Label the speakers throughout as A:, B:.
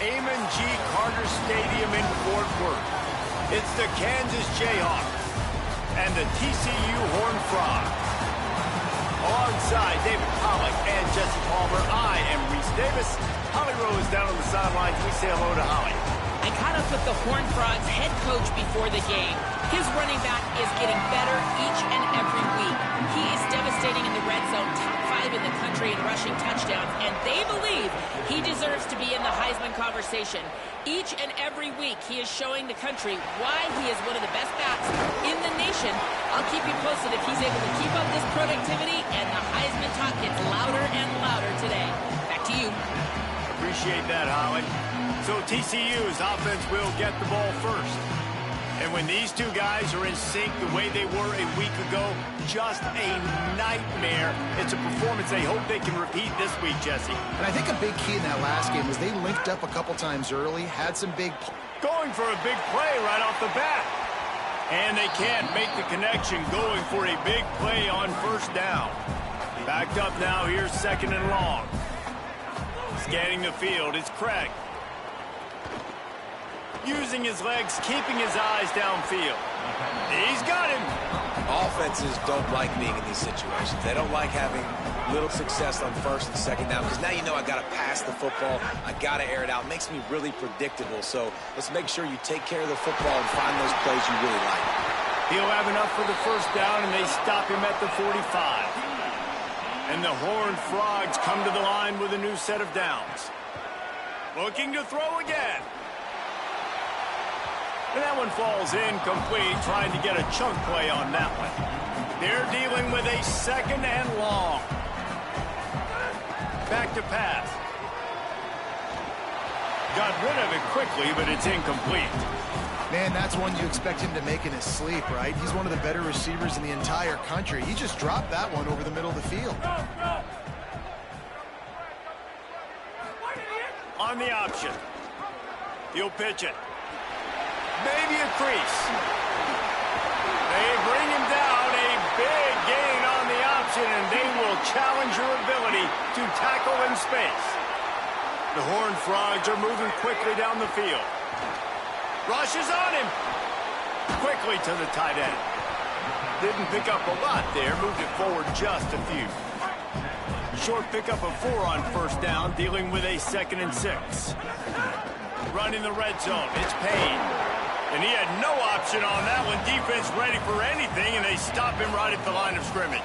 A: Amon G. Carter Stadium in Fort Worth. It's the Kansas Jayhawks and the TCU Horned Frogs. Alongside David Pollack and Jesse Palmer, I am Reese Davis. Holly Rowe is down on the sidelines. We say hello to Holly.
B: I caught up with the Horned Frogs head coach before the game. His running back is getting better each and every week. He is devastating in the red zone, top 5 in the country in rushing touchdowns, and they believe he deserves to be in the Heisman conversation. Each and every week, he is showing the country why he is one of the best backs in the nation. I'll keep you posted if he's able to keep up this productivity, and the Heisman talk gets louder and louder today. Back to you.
A: Appreciate that, Holly. So TCU's offense will get the ball first. And when these two guys are in sync the way they were a week ago, just a nightmare. It's a performance they hope they can repeat this week, Jesse.
C: And I think a big key in that last game was they linked up a couple times early, had some big...
A: Going for a big play right off the bat. And they can't make the connection, going for a big play on first down. Backed up now, here's 2nd and long. Scanning the field, it's Craig. Using his legs, keeping his eyes downfield. He's got him.
D: Offenses don't like being in these situations. They don't like having little success on 1st and 2nd down, because now you know I got to pass the football. I got to air it out. It makes me really predictable. So let's make sure you take care of the football and find those plays you really like.
A: He'll have enough for the first down, and they stop him at the 45. And the Horned Frogs come to the line with a new set of downs. Looking to throw again. And that one falls incomplete, trying to get a chunk play on that one. They're dealing with a 2nd and long. Back to pass. Got rid of it quickly, but it's incomplete.
C: Man, that's one you expect him to make in his sleep, right? He's one of the better receivers in the entire country. He just dropped that one over the middle of the field.
A: On the option. He'll pitch it. Maybe a crease. They bring him down, a big gain on the option, and they will challenge your ability to tackle in space. The Horned Frogs are moving quickly down the field. Rushes on him. Quickly to the tight end. Didn't pick up a lot there, moved it forward just a few. Short pickup of 4 on first down, dealing with a 2nd and 6. Running the red zone, it's Payne. And he had no option on that one. Defense ready for anything, and they stop him right at the line of scrimmage.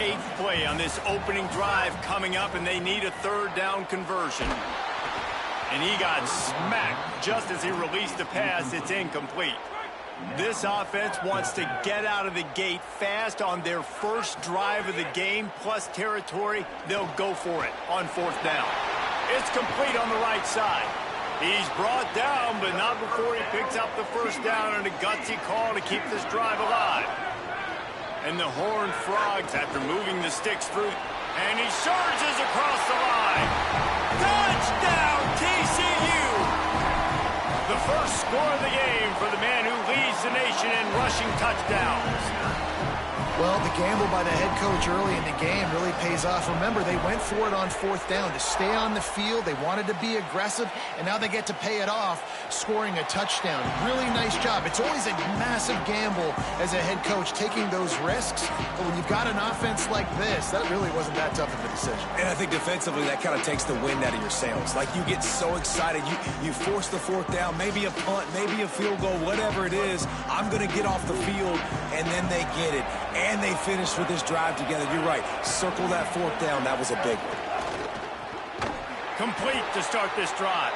A: 8th play on this opening drive coming up, and they need a 3rd down conversion. And he got smacked just as he released the pass. It's incomplete. This offense wants to get out of the gate fast on their first drive of the game, plus territory. They'll go for it on 4th down. It's complete on the right side. He's brought down, but not before he picks up the first down, and a gutsy call to keep this drive alive. And the Horned Frogs, after moving the sticks through, and he surges across the line. Touchdown, TCU! The first score of the game for the man who leads the nation in rushing touchdowns.
C: Well, the gamble by the head coach early in the game really pays off. Remember, they went for it on 4th down to stay on the field. They wanted to be aggressive, and now they get to pay it off, scoring a touchdown. Really nice job. It's always a massive gamble as a head coach, taking those risks. But when you've got an offense like this, that really wasn't that tough of a decision.
D: And I think defensively, that kind of takes the wind out of your sails. Like, you get so excited. You force the 4th down, maybe a punt, maybe a field goal, whatever it is. I'm going to get off the field, and then they get it. And they finished with this drive together. You're right. Circle that 4th down. That was a big one.
A: Complete to start this drive.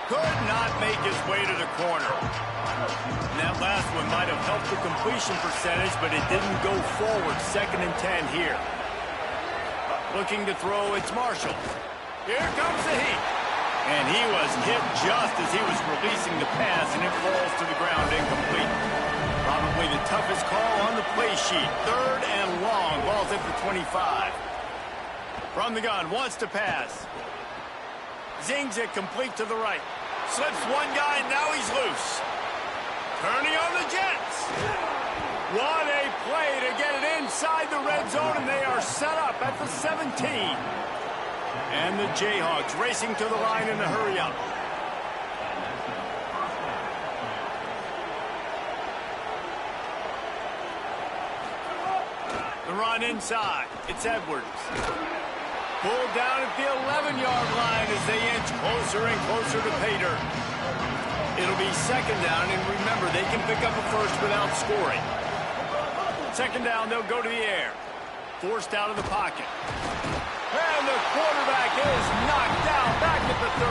A: Could not make his way to the corner. And that last one might have helped the completion percentage, but it didn't go forward. 2nd and 10 here. Looking to throw, it's Marshall. Here comes the heat. And he was hit just as he was releasing the pass, and it falls to the ground incomplete. Probably the toughest call on the play sheet. 3rd and long. Ball's at the 25. From the gun, wants to pass. Zings it complete to the right. Slips one guy, now he's loose. Turning on the Jets. What a play to get it inside the red zone, and they are set up at the 17. And the Jayhawks racing to the line in a hurry-up. The run inside. It's Edwards. Pulled down at the 11-yard line as they inch closer and closer to pay dirt. It'll be second down, and remember, they can pick up a first without scoring. Second down, they'll go to the air. Forced out of the pocket. And the quarterback is knocked down back at the 13.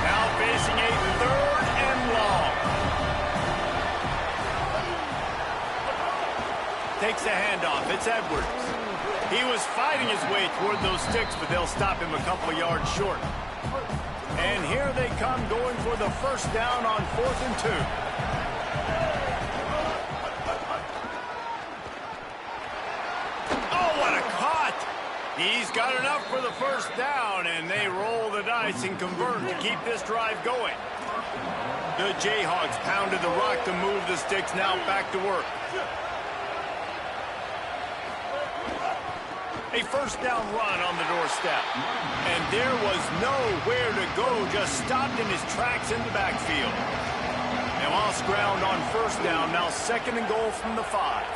A: Now facing a third and long. Takes the handoff. It's Edwards. He was fighting his way toward those sticks, but they'll stop him a couple of yards short. And here they come going for the first down on 4th and 2. Oh, what a cut! He's got enough for the first down, and they roll the dice and convert to keep this drive going. The Jayhawks pounded the rock to move the sticks, now back to work. A first down run on the doorstep. And there was nowhere to go, just stopped in his tracks in the backfield. And lost ground on first down, now second and goal from the 5.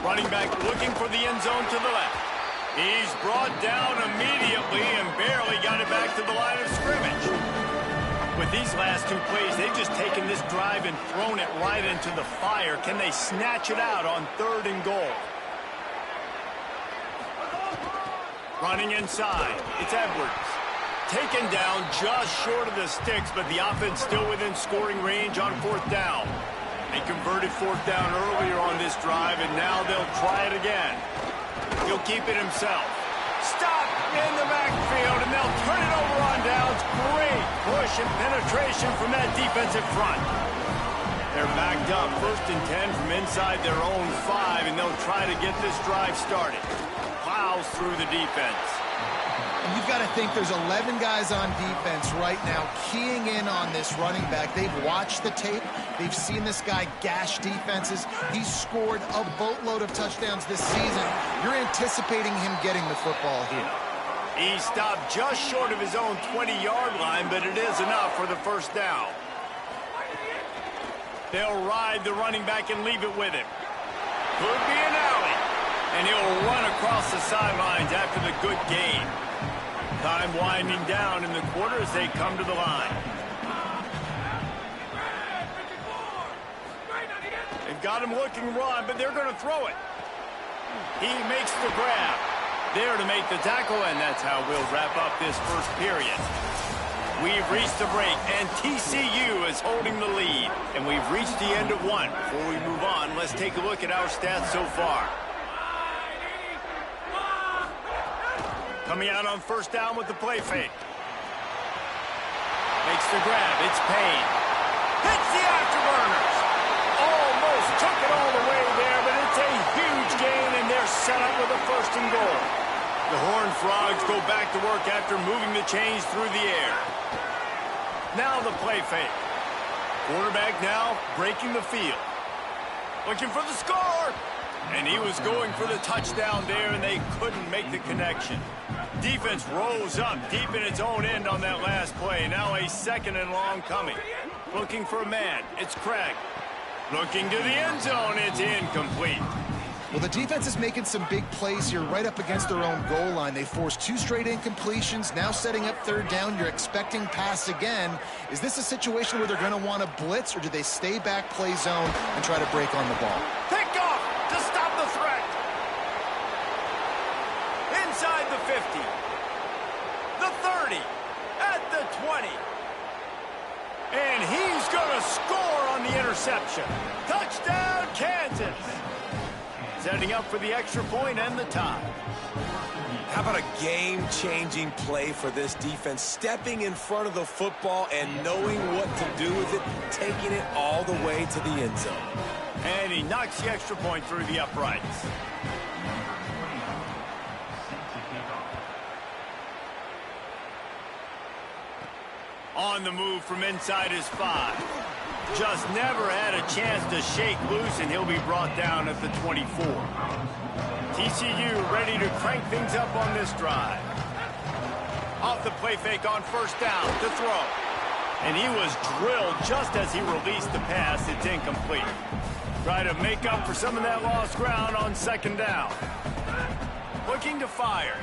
A: Running back looking for the end zone to the left. He's brought down immediately and barely got it back to the line of scrimmage. With these last two plays, they've just taken this drive and thrown it right into the fire. Can they snatch it out on 3rd and goal? Running inside, it's Edwards. Taken down just short of the sticks, but the offense still within scoring range on 4th down. They converted 4th down earlier on this drive, and now they'll try it again. He'll keep it himself. Stop in the backfield, and they'll turn it over on downs. Great push and penetration from that defensive front. They're backed up 1st and 10 from inside their own 5, and they'll try to get this drive started. Plows through the defense.
C: And you've got to think there's 11 guys on defense right now keying in on this running back. They've watched the tape. They've seen this guy gash defenses. He's scored a boatload of touchdowns this season. You're anticipating him getting the football here.
A: He stopped just short of his own 20-yard line, but it is enough for the first down. They'll ride the running back and leave it with him. Could be an alley. And he'll run across the sidelines after the good gain. Time winding down in the quarter as they come to the line. They've got him looking run, but they're going to throw it. He makes the grab. There to make the tackle, and that's how we'll wrap up this first period. We've reached the break, and TCU is holding the lead. And we've reached the end of one. Before we move on, let's take a look at our stats so far. Coming out on first down with the play fake. Makes the grab. It's Payne. Hits the afterburners. Almost took it all the way there, but it's a huge gain, and they're set up with a 1st and goal. The Horned Frogs go back to work after moving the chains through the air. Now the play fake. Quarterback now breaking the field. Looking for the score. And he was going for the touchdown there, and they couldn't make the connection. Defense rose up deep in its own end on that last play. Now a 2nd and long coming. Looking for a man. It's Craig. Looking to the end zone. It's incomplete.
C: Well, the defense is making some big plays here right up against their own goal line. They forced 2 straight incompletions, now setting up 3rd down. You're expecting pass again. Is this a situation where they're going to want to blitz, or do they stay back, play zone, and try to break on the ball?
A: Pick off to stop the threat. Inside the 50. The 30. At the 20. And he's going to score on the interception. Touchdown, Kansas. Setting up for the extra point and the tie.
D: How about a game-changing play for this defense? Stepping in front of the football and knowing what to do with it, taking it all the way to the end zone.
A: And he knocks the extra point through the uprights. On the move from inside his 5. Just never had a chance to shake loose, and he'll be brought down at the 24. TCU ready to crank things up on this drive. Off the play fake on first down to throw. And he was drilled just as he released the pass. It's incomplete. Try to make up for some of that lost ground on second down. Looking to fire.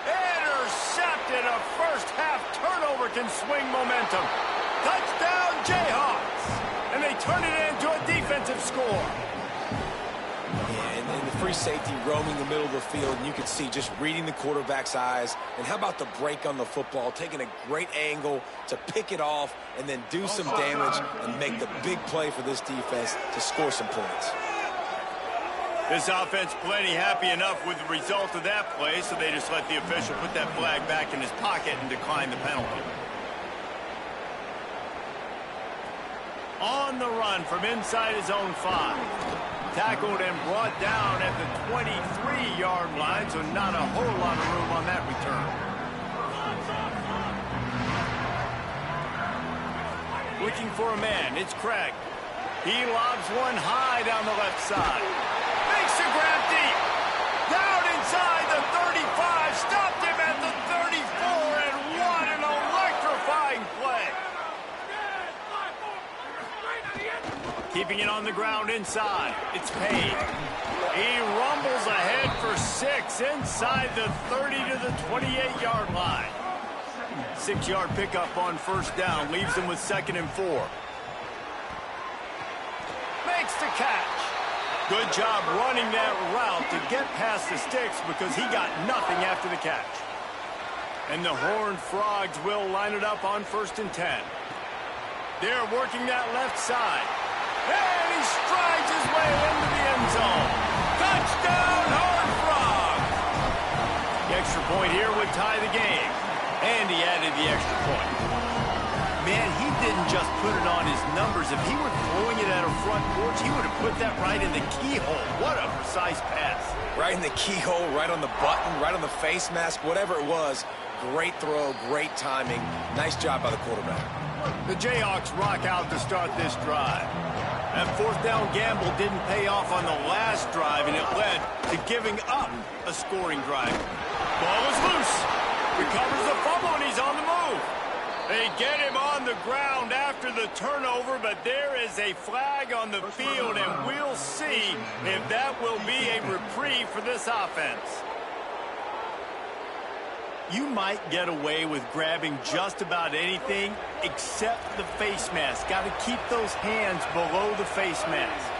A: Intercepted. A first half turnover can swing momentum. Touchdown Jayhawks. And they turn it into a defensive score.
D: And the free safety roaming the middle of the field, and you can see just reading the quarterback's eyes. And how about the break on the football, taking a great angle to pick it off and then do some damage and make the big play for this defense to score some points.
A: This offense plenty happy enough with the result of that play, so they just let the official put that flag back in his pocket and decline the penalty. On the run from inside his own 5. Tackled and brought down at the 23-yard line, so not a whole lot of room on that return. Looking for a man, it's Craig. He lobs one high down the left side. Makes the grab deep. Down inside the 35, stopped him at the 34, and what an electrifying play. Keeping it on the ground inside. It's Payne. He rumbles ahead for 6 inside the 30 to the 28-yard line. 6-yard pickup on first down. Leaves him with 2nd and 4. Makes the catch. Good job running that route to get past the sticks because he got nothing after the catch. And the Horned Frogs will line it up on 1st and 10. They're working that left side. And he strides his way into the end zone. Touchdown, Horned Frogs! The extra point here would tie the game. And he added the extra point. Man, he didn't just put it on his numbers. If he were throwing it at a front porch, he would have put that right in the keyhole. What a precise pass.
D: Right in the keyhole, right on the button, right on the face mask, whatever it was. Great throw, great timing. Nice job by the quarterback.
A: The Jayhawks rock out to start this drive. That 4th down gamble didn't pay off on the last drive, and it led to giving up a scoring drive. Ball is loose. Recovers the fumble, and he's on the move. They get him on the ground after the turnover, but there is a flag on the field, and we'll see if that will be a reprieve for this offense. You might get away with grabbing just about anything except the face mask. Got to keep those hands below the face mask.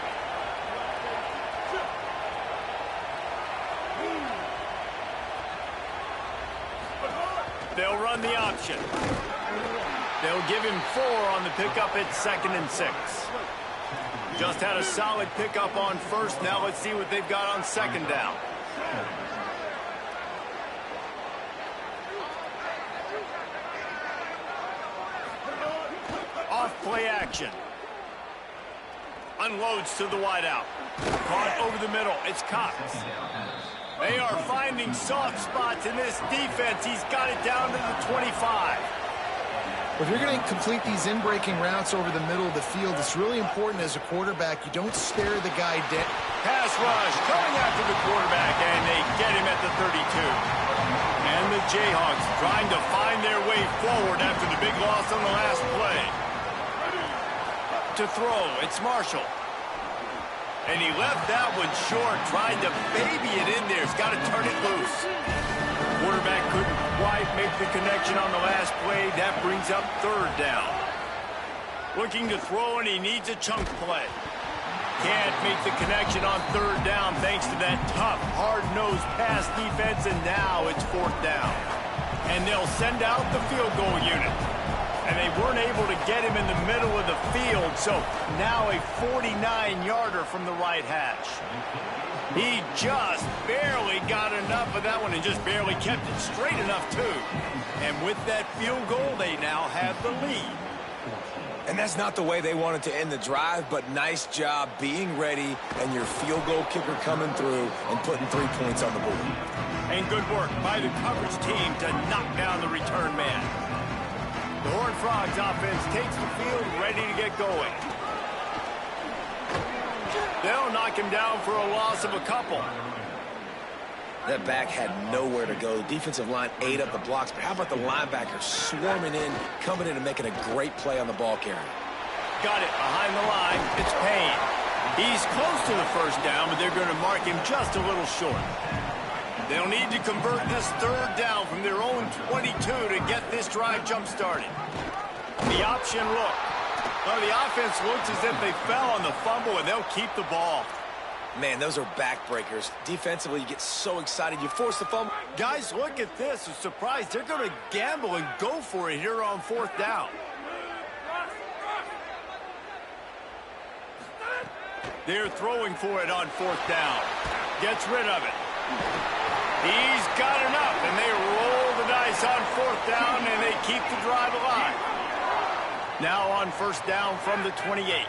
A: They'll run the option. They'll give him 4 on the pickup at 2nd and 6. Just had a solid pickup on 1st. Now let's see what they've got on 2nd down. Play action. Unloads to the wideout. Caught over the middle. It's Cox. They are finding soft spots in this defense. He's got it down to the 25.
C: If you're going to complete these in-breaking routes over the middle of the field, it's really important as a quarterback you don't stare the guy dead.
A: Pass rush coming after the quarterback, and they get him at the 32. And the Jayhawks trying to find their way forward after the big loss on the last play. To throw, it's Marshall. And he left that one short, tried to baby it in there. He's got to turn it loose. Quarterback couldn't quite make the connection on the last play. That brings up 3rd down. Looking to throw, and he needs a chunk play. Can't make the connection on 3rd down thanks to that tough, hard-nosed pass defense, and now it's 4th down. And they'll send out the field goal unit. And they weren't able to get him in the middle of the field, so now a 49-yarder from the right hash. He just barely got enough of that one and just barely kept it straight enough, too. And with that field goal, they now have the lead.
D: And that's not the way they wanted to end the drive, but nice job being ready and your field goal kicker coming through and putting 3 points on the board.
A: And good work by the coverage team to knock down the return man. The Horned Frogs offense takes the field, ready to get going. They'll knock him down for a loss of a couple.
D: That back had nowhere to go. The defensive line ate up the blocks, but how about the linebacker swarming in, coming in and making a great play on the ball carrier?
A: Got it behind the line. It's Payne. He's close to the first down, but they're going to mark him just a little short. They'll need to convert this third down from their own 22 to get this drive jump-started. The option look. Well, the offense looks as if they fell on the fumble, and they'll keep the ball.
D: Man, those are backbreakers. Defensively, you get so excited, you force the fumble.
A: Guys, look at this. I'm surprised they're going to gamble and go for it here on fourth down. They're throwing for it on fourth down. Gets rid of it. He's got enough, and they roll the dice on fourth down, and they keep the drive alive. Now on first down from the 28.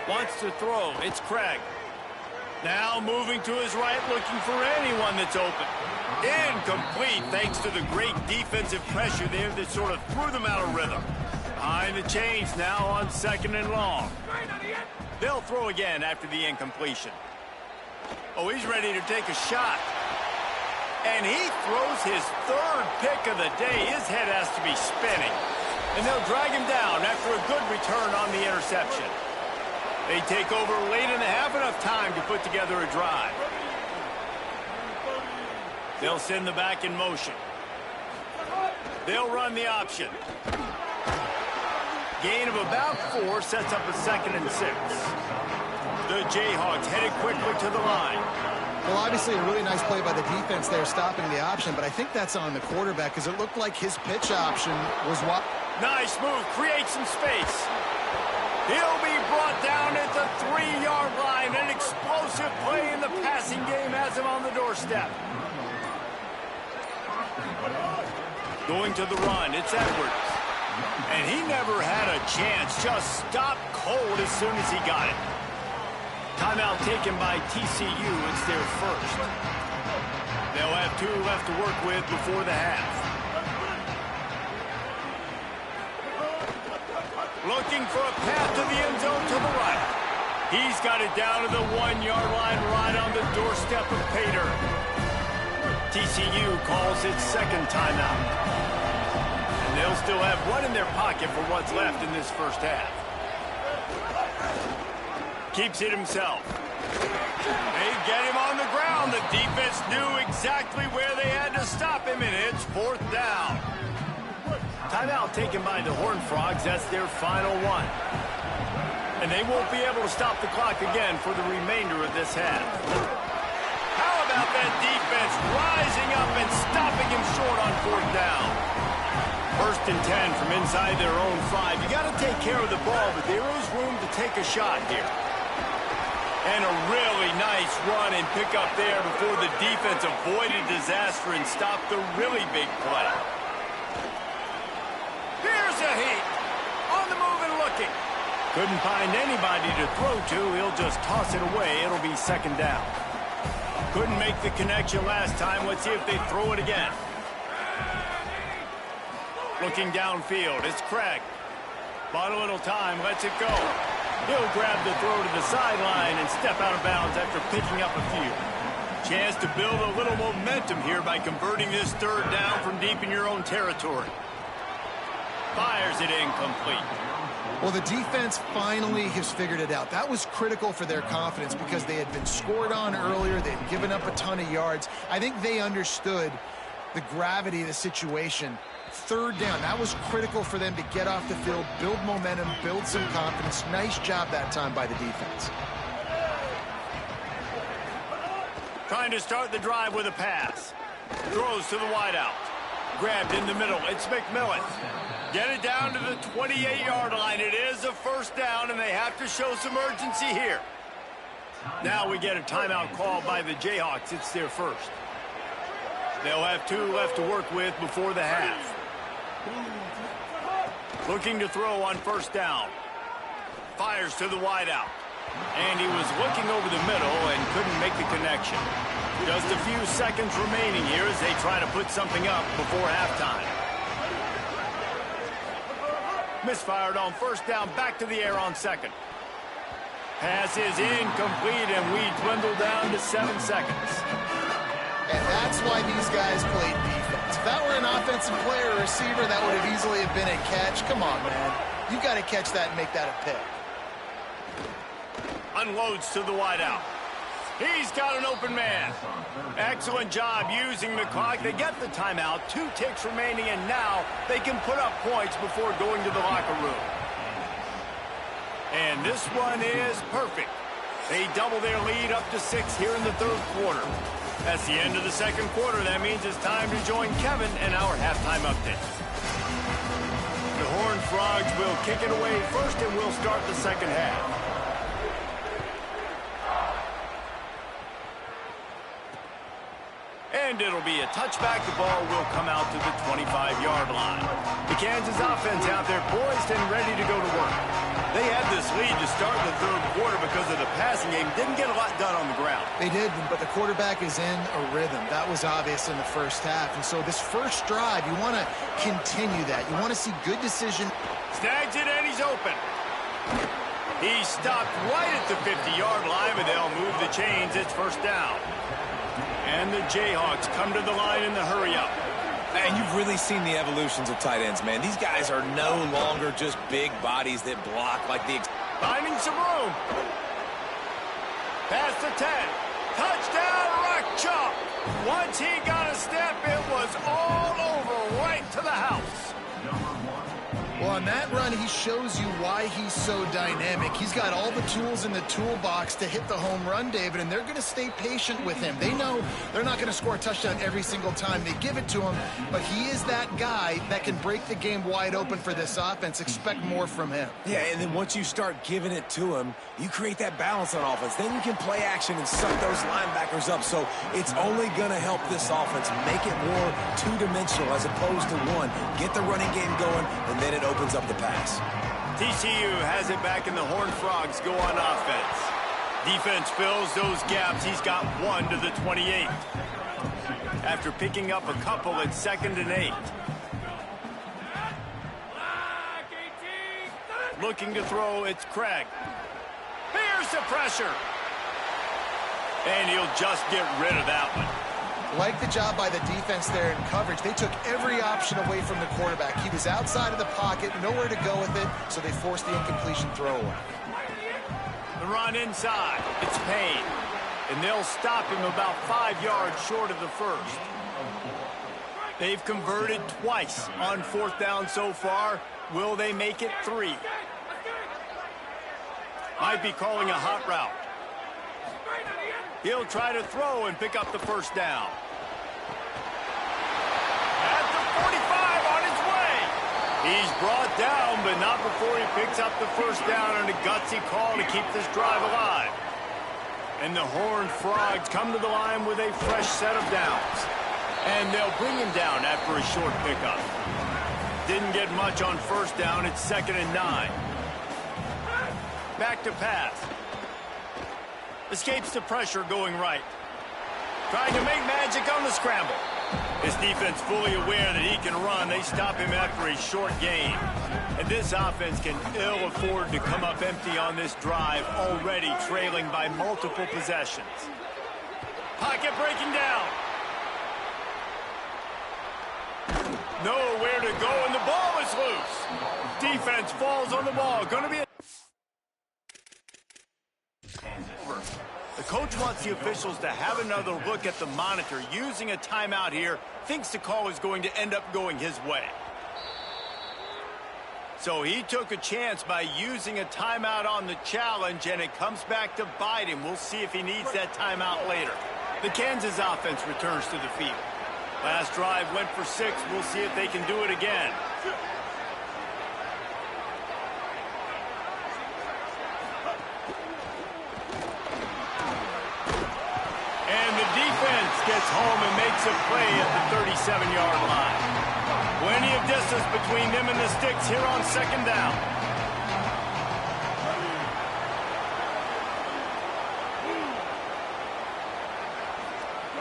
A: Wants to throw. It's Craig. Now moving to his right, looking for anyone that's open. Incomplete, thanks to the great defensive pressure there that sort of threw them out of rhythm. Behind the chains now on second and long. They'll throw again after the incompletion. Oh, he's ready to take a shot. And he throws his third pick of the day. His head has to be spinning. And they'll drag him down after a good return on the interception. They take over late in the half, enough time to put together a drive. They'll send the back in motion. They'll run the option. Gain of about 4 sets up a 2nd and 6. The Jayhawks headed quickly to the line.
C: Well, obviously a really nice play by the defense there, stopping the option, but I think that's on the quarterback because it looked like his pitch option was what.
A: Nice move, create some space. He'll be brought down at the 3-yard line. An explosive play in the passing game has him on the doorstep. Going to the run, it's Edwards. And he never had a chance, just stopped cold as soon as he got it. Timeout taken by TCU, it's their first. They'll have 2 left to work with before the half. Looking for a path to the end zone to the right. He's got it down to the 1-yard line right on the doorstep of Pater. TCU calls its second timeout. And they'll still have one in their pocket for what's left in this first half. Keeps it himself. They get him on the ground. The defense knew exactly where they had to stop him, and it's fourth down. Timeout taken by the Horned Frogs. That's their final one. And they won't be able to stop the clock again for the remainder of this half. How about that defense rising up and stopping him short on fourth down? First and 10 from inside their own 5. You got to take care of the ball, but there is room to take a shot here. And a really nice run and pick up there before the defense avoided disaster and stopped the really big play. Here's a heat. On the move and looking. Couldn't find anybody to throw to. He'll just toss it away. It'll be second down. Couldn't make the connection last time. Let's see if they throw it again. Looking downfield. It's Craig. Bought a little time. Lets it go. He'll grab the throw to the sideline and step out of bounds after picking up a few. Chance to build a little momentum here by converting this third down from deep in your own territory. Fires it incomplete.
C: Well, the defense finally has figured it out. That was critical for their confidence because they had been scored on earlier. They had given up a ton of yards. I think they understood the gravity of the situation. Third down, that was critical for them to get off the field, build momentum, build some confidence. Nice job that time by the defense.
A: Trying to start the drive with a pass. Throws to the wideout. Grabbed in the middle. It's McMillan. Get it down to the 28-yard line. It is a first down, and they have to show some urgency here. Now we get a timeout call by the Jayhawks. It's their first. They'll have 2 left to work with before the half. Looking to throw on first down. Fires to the wideout. And he was looking over the middle and couldn't make the connection. Just a few seconds remaining here as they try to put something up before halftime. Misfired on first down, back to the air on second. Pass is incomplete, and we dwindle down to 7 seconds.
C: And that's why these guys played defense. If that were an offensive player or receiver, that would have easily have been a catch. Come on, man. You got to catch that and make that a pick.
A: Unloads to the wideout. He's got an open man. Excellent job using the clock. They get the timeout. 2 ticks remaining, and now they can put up points before going to the locker room. And this one is perfect. They double their lead up to 6 here in the 3rd quarter. That's the end of the 2nd quarter. That means it's time to join Kevin and our halftime update. The Horned Frogs will kick it away first, and we'll start the 2nd half. And it'll be a touchback. The ball will come out to the 25-yard line. The Kansas offense out there poised and ready to go to work. They had this lead to start the 3rd quarter because of the passing game. Didn't get a lot done on the ground.
C: They did, but the quarterback is in a rhythm. That was obvious in the 1st half. And so this first drive, you want to continue that. You want to see good decision.
A: Snags it, and he's open. He stopped right at the 50-yard line, but they'll move the chains. It's 1st down. And the Jayhawks come to the line in the hurry-up.
D: And you've really seen the evolutions of tight ends, man. These guys are no longer just big bodies that block like the...
A: Finding some room. Past the 10. Touchdown, Rock Chalk. Once he got a step, it was all over right to the house.
C: Well, on that run, he shows you why he's so dynamic. He's got all the tools in the toolbox to hit the home run, David, and they're going to stay patient with him. They know they're not going to score a touchdown every single time they give it to him, but he is that guy that can break the game wide open for this offense. Expect more from him.
D: Yeah, and then once you start giving it to him, you create that balance on offense. Then you can play action and suck those linebackers up. So it's only going to help this offense make it more two-dimensional as opposed to one. Get the running game going, and then it opens up the pass.
A: TCU has it back, and the Horned Frogs go on offense. Defense fills those gaps. He's got 1 to the 28. After picking up a couple at 2nd and 8. Looking to throw, it's Craig. Here's the pressure. And he'll just get rid of that one.
C: Like the job by the defense there in coverage. They took every option away from the quarterback. He was outside of the pocket, nowhere to go with it, so they forced the incompletion throwaway.
A: The run inside. It's Payne. And they'll stop him about 5 yards short of the 1st. They've converted twice on 4th down so far. Will they make it 3? Might be calling a hot route. He'll try to throw and pick up the 1st down. At the 45 on his way. He's brought down, but not before he picks up the 1st down on a gutsy call to keep this drive alive. And the Horned Frogs come to the line with a fresh set of downs. And they'll bring him down after a short pickup. Didn't get much on 1st down. It's 2nd and 9. Back to pass. Escapes the pressure going right. Trying to make magic on the scramble. His defense fully aware that he can run. They stop him after a short gain. And this offense can ill afford to come up empty on this drive, already trailing by multiple possessions. Pocket breaking down. Nowhere to go, and the ball is loose. Defense falls on the ball. Going to be a... The coach wants the officials to have another look at the monitor. Using a timeout here, thinks the call is going to end up going his way. So he took a chance by using a timeout on the challenge, and it comes back to bite him. We'll see if he needs that timeout later. The Kansas offense returns to the field. Last drive went for 6. We'll see if they can do it again. And the defense gets home and makes a play at the 37-yard line. Plenty of distance between them and the sticks here on 2nd down.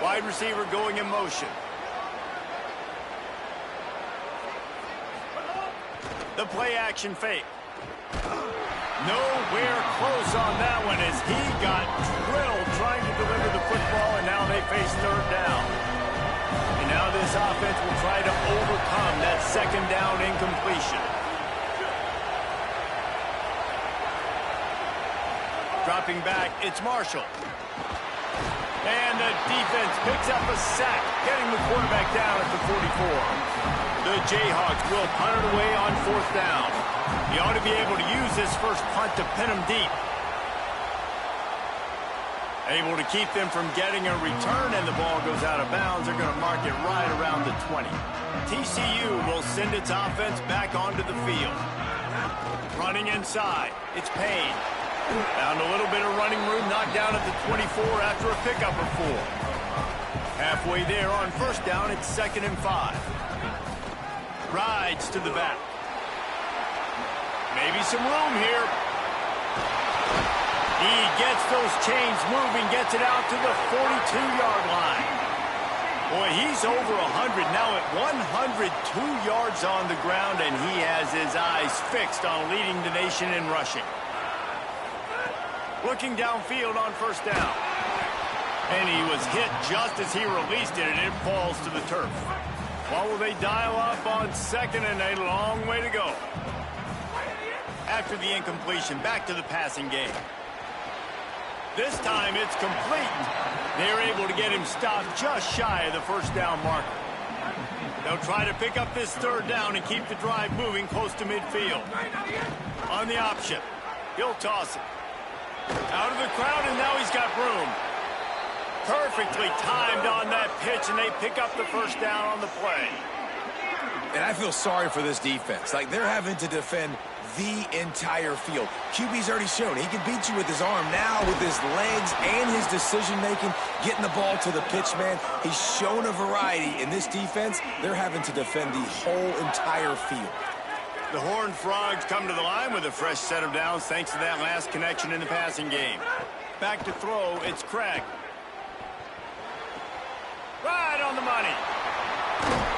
A: Wide receiver going in motion. The play action fake. Nowhere close on that one as he got drilled trying to deliver the football, and now they face third down. And now this offense will try to overcome that second down incompletion. Dropping back, it's Marshall. And the defense picks up a sack, getting the quarterback down at the 44. The Jayhawks will punt it away on fourth down. He ought to be able to use this first punt to pin him deep. Able to keep them from getting a return, and the ball goes out of bounds. They're going to mark it right around the 20. TCU will send its offense back onto the field. Running inside, it's Payne. Found a little bit of running room, knocked down at the 24 after a pickup of 4. Halfway there on first down, it's 2nd and 5. Rides to the back. Maybe some room here. He gets those chains moving, gets it out to the 42-yard line. Boy, he's over 100 now at 102 yards on the ground, and he has his eyes fixed on leading the nation in rushing. Looking downfield on first down. And he was hit just as he released it, and it falls to the turf. What will they dial up on 2nd and a long way to go? After the incompletion, back to the passing game. This time it's complete. They're able to get him stopped just shy of the first down marker. They'll try to pick up this third down and keep the drive moving close to midfield. On the option, he'll toss it. Out of the crowd, and now he's got room. Perfectly timed on that pitch, and they pick up the first down on the play.
D: And I feel sorry for this defense. Like, they're having to defend the entire field. QB's already shown he can beat you with his arm. Now with his legs and his decision-making, getting the ball to the pitch man, he's shown a variety. In this defense, they're having to defend the whole entire field.
A: The Horned Frogs come to the line with a fresh set of downs thanks to that last connection in the passing game. Back to throw, it's Craig. Right on the money.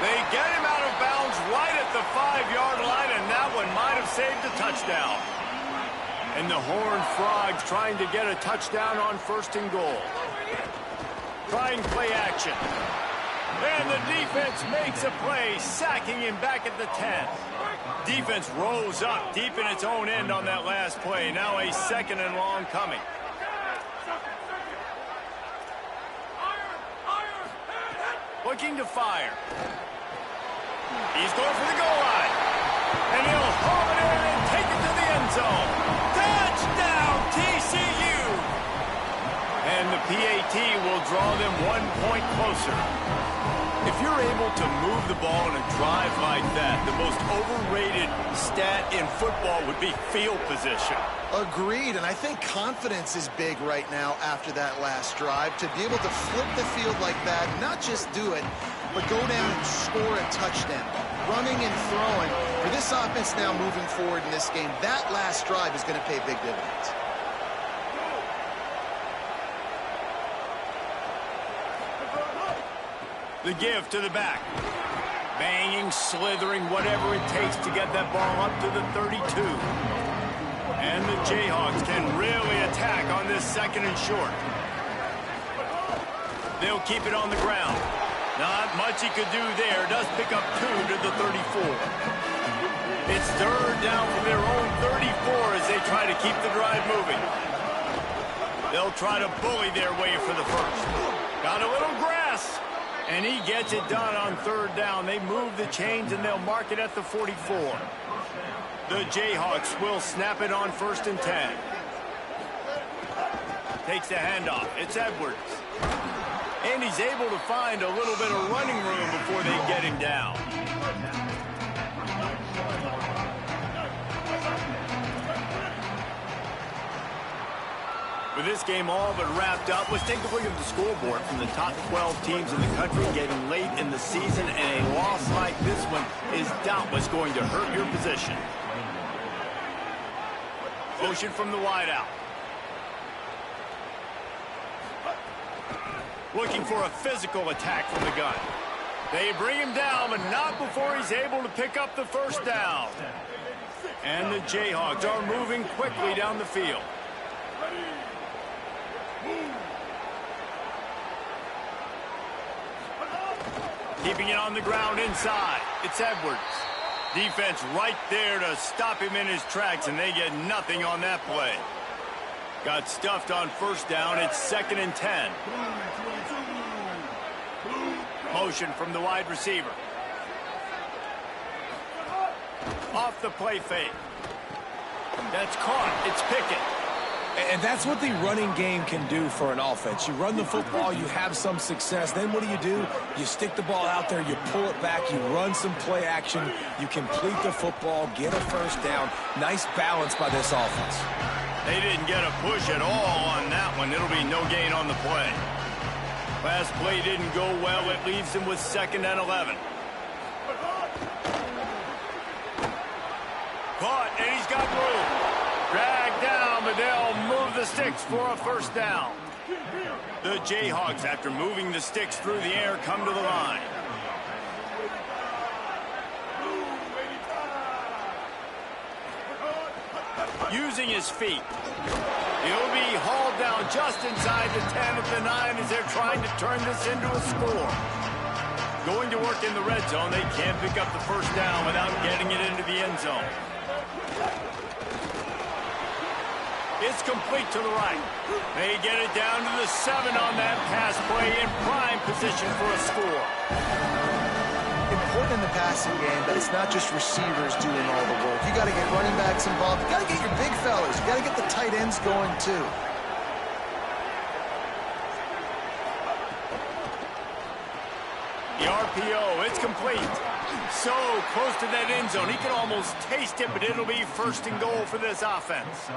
A: They get him out of bounds right at the 5-yard line, and that one might have saved a touchdown. And the Horned Frogs trying to get a touchdown on 1st and goal. Trying play action. And the defense makes a play, sacking him back at the 10. Defense rose up deep in its own end on that last play. Now a 2nd and long coming. Looking to fire. He's going for the goal line. And he'll haul it in and take it to the end zone. Touchdown, TCU! And the PAT will draw them 1 point closer. If you're able to move the ball in a drive like that, the most overrated stat in football would be field position.
C: Agreed, and I think confidence is big right now after that last drive. To be able to flip the field like that, not just do it, but go down and score a touchdown. Running and throwing. For this offense now moving forward in this game, that last drive is going to pay big dividends.
A: The give to the back. Banging, slithering, whatever it takes to get that ball up to the 32. And the Jayhawks can really attack on this 2nd and short. They'll keep it on the ground. Not much he could do there. Does pick up 2 to the 34. It's third down from their own 34 as they try to keep the drive moving. They'll try to bully their way for the first. Got a little grass. And he gets it done on third down. They move the chains, and they'll mark it at the 44. The Jayhawks will snap it on 1st and 10. Takes the handoff. It's Edwards. And he's able to find a little bit of running room before they get him down. With this game all but wrapped up, let's take a look at the scoreboard from the top 12 teams in the country getting late in the season, and a loss like this one is doubtless going to hurt your position. Motion from the wideout. Looking for a physical attack from the gun. They bring him down, but not before he's able to pick up the first down. And the Jayhawks are moving quickly down the field. Keeping it on the ground inside. It's Edwards. Defense right there to stop him in his tracks, and they get nothing on that play. Got stuffed on first down. It's 2nd and 10. Motion from the wide receiver. Off the play fake. That's caught. It's Pickett.
D: And that's what the running game can do for an offense. You run the football, you have some success. Then what do? You stick the ball out there, you pull it back, you run some play action, you complete the football, get a first down. Nice balance by this offense.
A: They didn't get a push at all on that one. It'll be no gain on the play. Last play didn't go well. It leaves him with 2nd and 11. Caught, and he's got room. Dragged down, but they'll move the sticks for a first down. The Jayhawks, after moving the sticks through the air, come to the line. Using his feet. He'll be hauled down just inside the 10 at the 9 as they're trying to turn this into a score. Going to work in the red zone. They can't pick up the first down without getting it into the end zone. It's complete to the right. They get it down to the 7 on that pass play in prime position for a score.
C: Important in the passing game that it's not just receivers doing all the work. You got to get running backs involved. You got to get your big fellas. You got to get the tight ends going too.
A: The RPO, it's complete. So close to that end zone. He can almost taste it, but it'll be 1st and goal for this offense.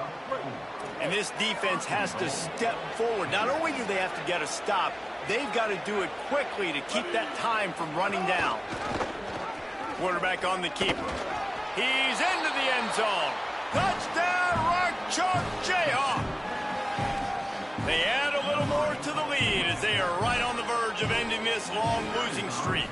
A: And this defense has to step forward. Not only do they have to get a stop, they've got to do it quickly to keep that time from running down. Quarterback on the keeper. He's into the end zone. Touchdown, Rock Chalk Jayhawk. They add a little more to the lead as they are right on the verge of ending this long losing streak.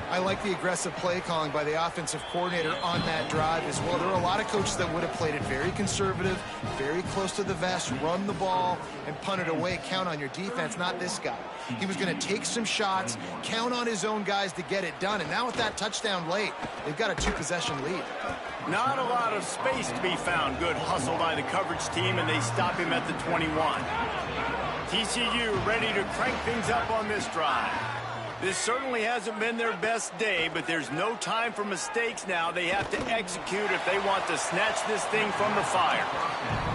C: I like the aggressive play calling by the offensive coordinator on that drive as well. There are a lot of coaches that would have played it very conservative, very close to the vest, run the ball, and punt it away. Count on your defense, not this guy. He was going to take some shots, count on his own guys to get it done. And now with that touchdown late, they've got a 2-possession lead.
A: Not a lot of space to be found. Good hustle by the coverage team, and they stop him at the 21. TCU ready to crank things up on this drive. This certainly hasn't been their best day, but there's no time for mistakes now. They have to execute if they want to snatch this thing from the fire.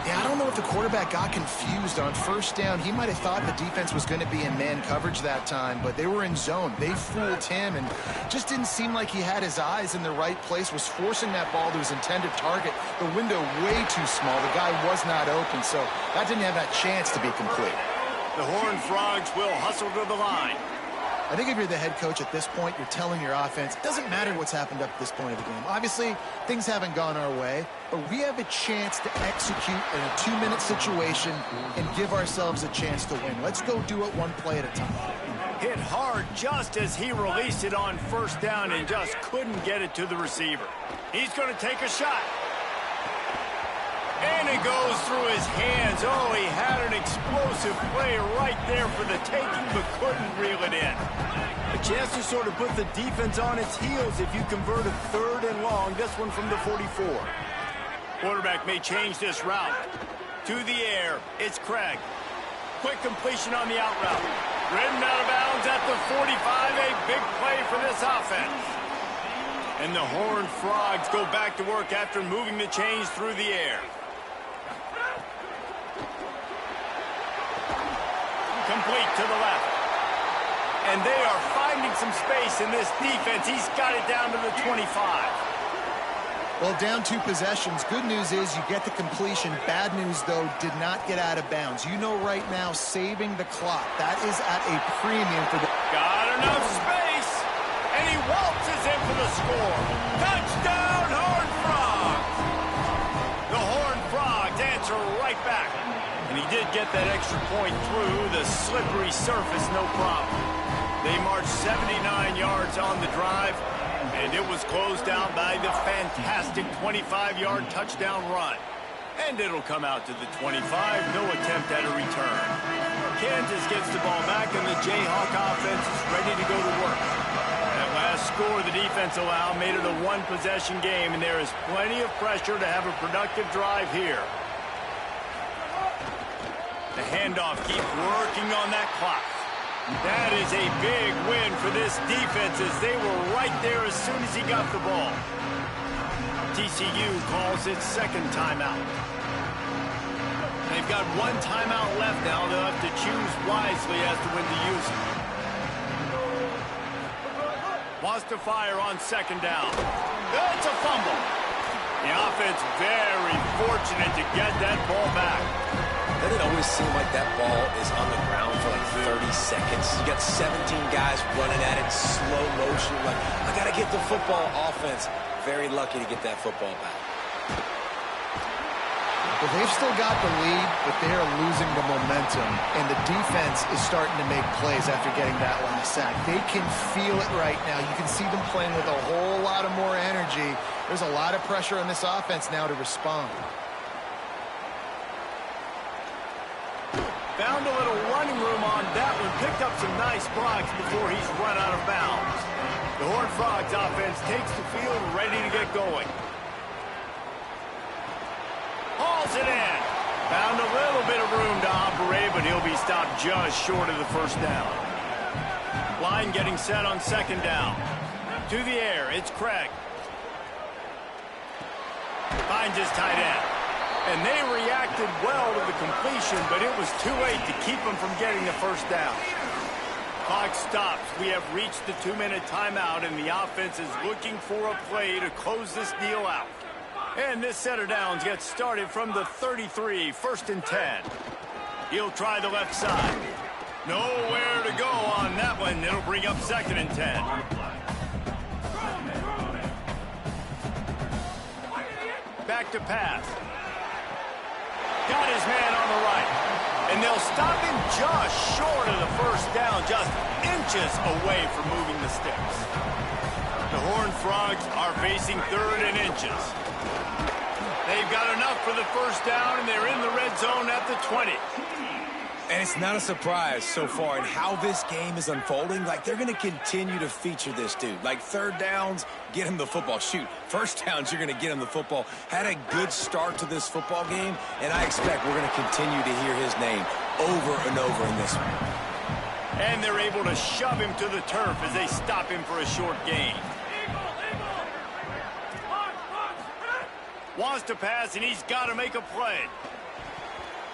C: Yeah, I don't know if the quarterback got confused on first down. He might have thought the defense was going to be in man coverage that time, but they were in zone. They fooled him and just didn't seem like he had his eyes in the right place, was forcing that ball to his intended target. The window way too small. The guy was not open, so that didn't have that chance to be complete.
A: The Horned Frogs will hustle to the line.
C: I think if you're the head coach at this point, you're telling your offense, it doesn't matter what's happened up to this point of the game. Obviously, things haven't gone our way, but we have a chance to execute in a 2-minute situation and give ourselves a chance to win. Let's go do it one play at a time.
A: Hit hard just as he released it on first down and just couldn't get it to the receiver. He's going to take a shot. And it goes through his hands. Oh, he had an explosive play right there for the taking, but couldn't reel it in. A chance to sort of put the defense on its heels if you convert a 3rd and long. This one from the 44. Quarterback may change this route. To the air, it's Craig. Quick completion on the out route. Ridden out of bounds at the 45. A big play for this offense. And the Horned Frogs go back to work after moving the chains through the air. Complete to the left. And they are finding some space in this defense. He's got it down to the 25.
C: Well, down 2 possessions. Good news is you get the completion. Bad news, though, did not get out of bounds. You know right now, saving the clock. That is at a premium for the...
A: Got enough space. And he waltzes in for the score. Touchdown, Horned Frogs. The Horned Frogs answer right back. And he did get that extra point through the slippery surface, no problem. They marched 79 yards on the drive. And it was closed out by the fantastic 25-yard touchdown run. And it'll come out to the 25. No attempt at a return. Kansas gets the ball back, and the Jayhawk offense is ready to go to work. That last score the defense allowed made it a one-possession game, and there is plenty of pressure to have a productive drive here. The handoff keeps working on that clock. That is a big win for this defense as they were right there as soon as he got the ball. TCU calls its second timeout. They've got one timeout left now. They'll have to choose wisely as to when to use it. Wants to fire on second down. It's a fumble. The offense very fortunate to get that ball back.
D: Doesn't it always seem like that ball is on the ground for like 30 seconds? You got 17 guys running at it, slow motion. Like, I got to get the football. Offense, very lucky to get that football back.
C: Well, they've still got the lead, but they are losing the momentum, and the defense is starting to make plays after getting that last sack. They can feel it right now. You can see them playing with a whole lot of more energy. There's a lot of pressure on this offense now to respond.
A: Found a little running room on that one. Picked up some nice blocks before he's run out of bounds. The Horned Frogs offense takes the field ready to get going. Hauls it in. Found a little bit of room to operate, but he'll be stopped just short of the first down. Line getting set on second down. To the air, it's Craig. Finds his tight end. And they reacted well to the completion, but it was too late to keep them from getting the first down. Clock stops. We have reached the 2-minute timeout, and the offense is looking for a play to close this deal out. And this set of downs gets started from the 33, 1st and 10. He'll try the left side. Nowhere to go on that one. It'll bring up 2nd and 10. Back to pass. Got his man on the right. And they'll stop him just short of the first down, just inches away from moving the sticks. The Horned Frogs are facing 3rd and inches. They've got enough for the first down, and they're in the red zone at the 20.
D: And it's not a surprise so far in how this game is unfolding. Like, they're going to continue to feature this dude. Like, 3rd downs, get him the football. Shoot, 1st downs, you're going to get him the football. Had a good start to this football game, and I expect we're going to continue to hear his name over and over in this one.
A: And they're able to shove him to the turf as they stop him for a short gain. Wants to pass, and he's got to make a play.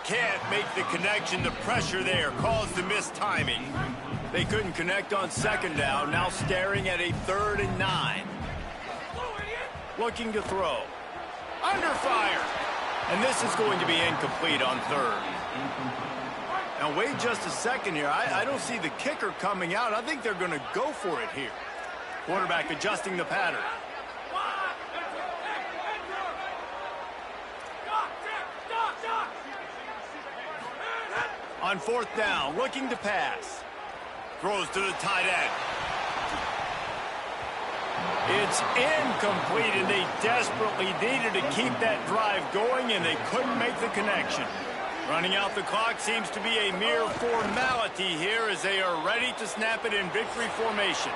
A: Can't make the connection. The pressure there caused the missed timing. They couldn't connect on 2nd down. Now staring at a 3rd and 9. Looking to throw. Under fire. And this is going to be incomplete on 3rd. Now wait just a second here. I don't see the kicker coming out. I think they're going to go for it here. Quarterback adjusting the pattern. On 4th down, looking to pass. Throws to the tight end. It's incomplete, and they desperately needed to keep that drive going, and they couldn't make the connection. Running out the clock seems to be a mere formality here as they are ready to snap it in victory formation.